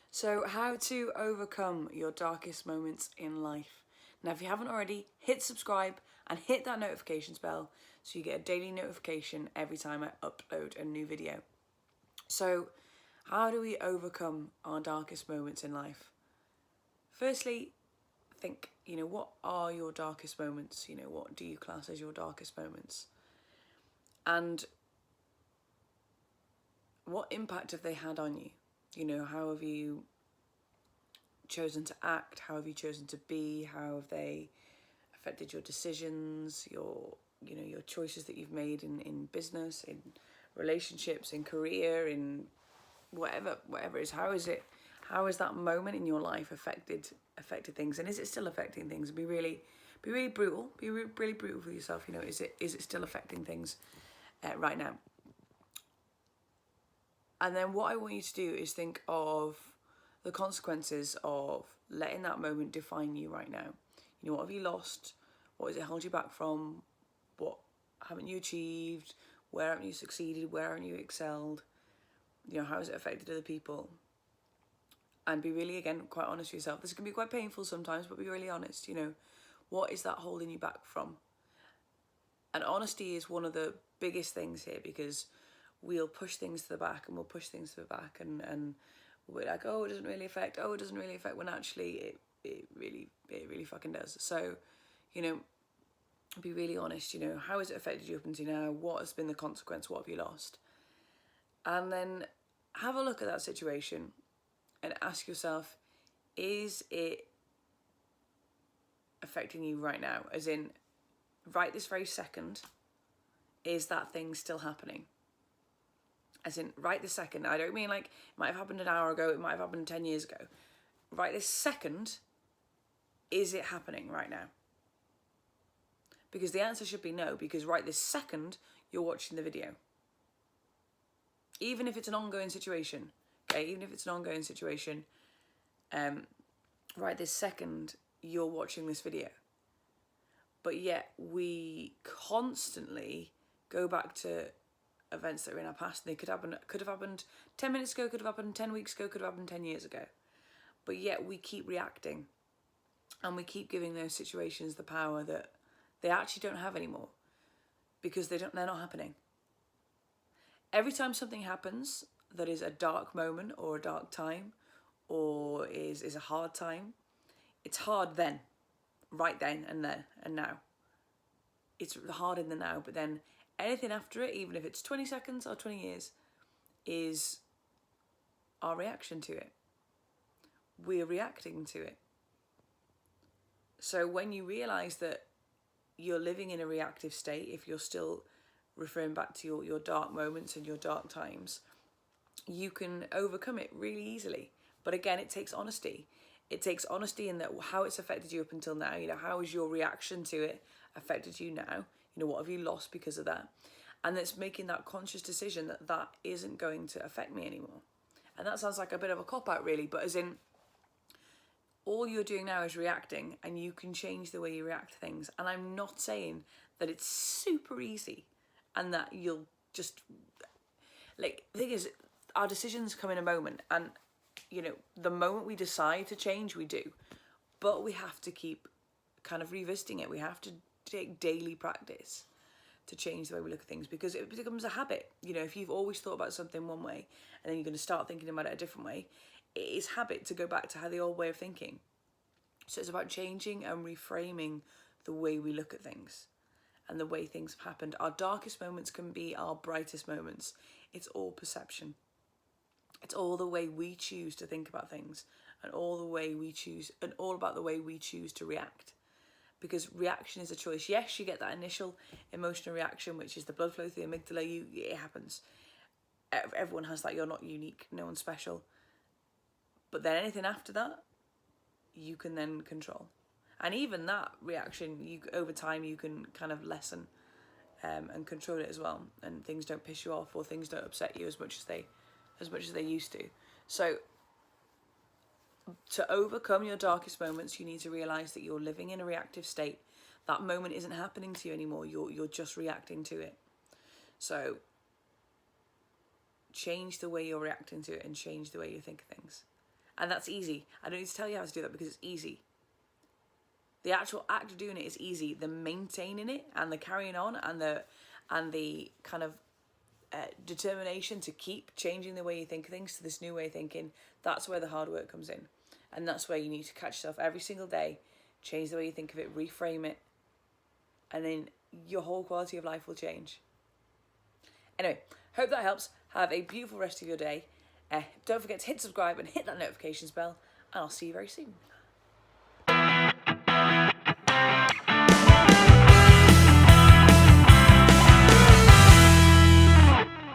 So, how to overcome your darkest moments in life. Now, if you haven't already, hit subscribe and hit that notifications bell so you get a daily notification every time I upload a new video. So, how do we overcome our darkest moments in life? Firstly, think, what are your darkest moments? What do you class as your darkest moments? And what impact have they had on you? How have you chosen to act? How have you chosen to be? How have they affected your decisions, your choices that you've made in business, in relationships, in career, in whatever it is? How has that moment in your life affected things, and is it still affecting things? Be really brutal. Be really brutal for yourself. Is it still affecting things right now? And then what I want you to do is think of the consequences of letting that moment define you right now. What have you lost? What has it held you back from? What haven't you achieved? Where haven't you succeeded? Where haven't you excelled? How has it affected other people? And be really, again, quite honest with yourself. This can be quite painful sometimes, but be really honest. What is that holding you back from? And honesty is one of the biggest things here, because we'll push things to the back and and we're like, oh, it doesn't really affect, when actually it really fucking does. So, be really honest, how has it affected you up until now? What has been the consequence? What have you lost? And then have a look at that situation and ask yourself, is it affecting you right now? As in, right this very second, is that thing still happening? As in, right this second. I don't mean like it might have happened an hour ago, it might have happened 10 years ago. Right this second, is it happening right now? Because the answer should be no, because right this second, you're watching the video. Even if it's an ongoing situation, okay? Right this second, you're watching this video. But yet we constantly go back to events that are in our past. They could have happened 10 minutes ago, could have happened 10 weeks ago, could have happened 10 years ago. But yet we keep reacting, and we keep giving those situations the power that they actually don't have anymore, because they're not happening. Every time something happens that is a dark moment or a dark time or is a hard time, it's hard then, right then and there and now. It's hard in the now, but then anything after it, even if it's 20 seconds or 20 years, is our reaction to it. We're reacting to it. So when you realise that you're living in a reactive state, if you're still referring back to your dark moments and your dark times, you can overcome it really easily. But again, it takes honesty. It takes honesty in that how it's affected you up until now. How has your reaction to it affected you now? What have you lost because of that? And it's making that conscious decision that isn't going to affect me anymore. And that sounds like a bit of a cop-out, really, but as in, all you're doing now is reacting, and you can change the way you react to things. And I'm not saying that it's super easy and that you'll just, like, the thing is, our decisions come in a moment, and the moment we decide to change, we do, but we have to keep kind of revisiting it. We have to take daily practice to change the way we look at things, because it becomes a habit. If you've always thought about something one way and then you're going to start thinking about it a different way, it is habit to go back to the old way of thinking. So it's about changing and reframing the way we look at things and the way things have happened. Our darkest moments can be our brightest moments. It's all perception. It's all the way we choose to think about things, and all about the way we choose to react. Because reaction is a choice. Yes, you get that initial emotional reaction, which is the blood flow through the amygdala. It happens. Everyone has that. You're not unique. No one's special. But then anything after that, you can then control. And even that reaction, over time, you can kind of lessen and control it as well. And things don't piss you off, or things don't upset you as much as they used to. So to overcome your darkest moments, you need to realise that you're living in a reactive state. That moment isn't happening to you anymore. You're just reacting to it. So change the way you're reacting to it, and change the way you think of things. And that's easy. I don't need to tell you how to do that because it's easy. The actual act of doing it is easy. The maintaining it and the carrying on and the kind of determination to keep changing the way you think of things to this new way of thinking, that's where the hard work comes in. And that's where you need to catch yourself every single day, change the way you think of it, reframe it, and then your whole quality of life will change. Anyway, hope that helps. Have a beautiful rest of your day. Don't forget to hit subscribe and hit that notifications bell, and I'll see you very soon.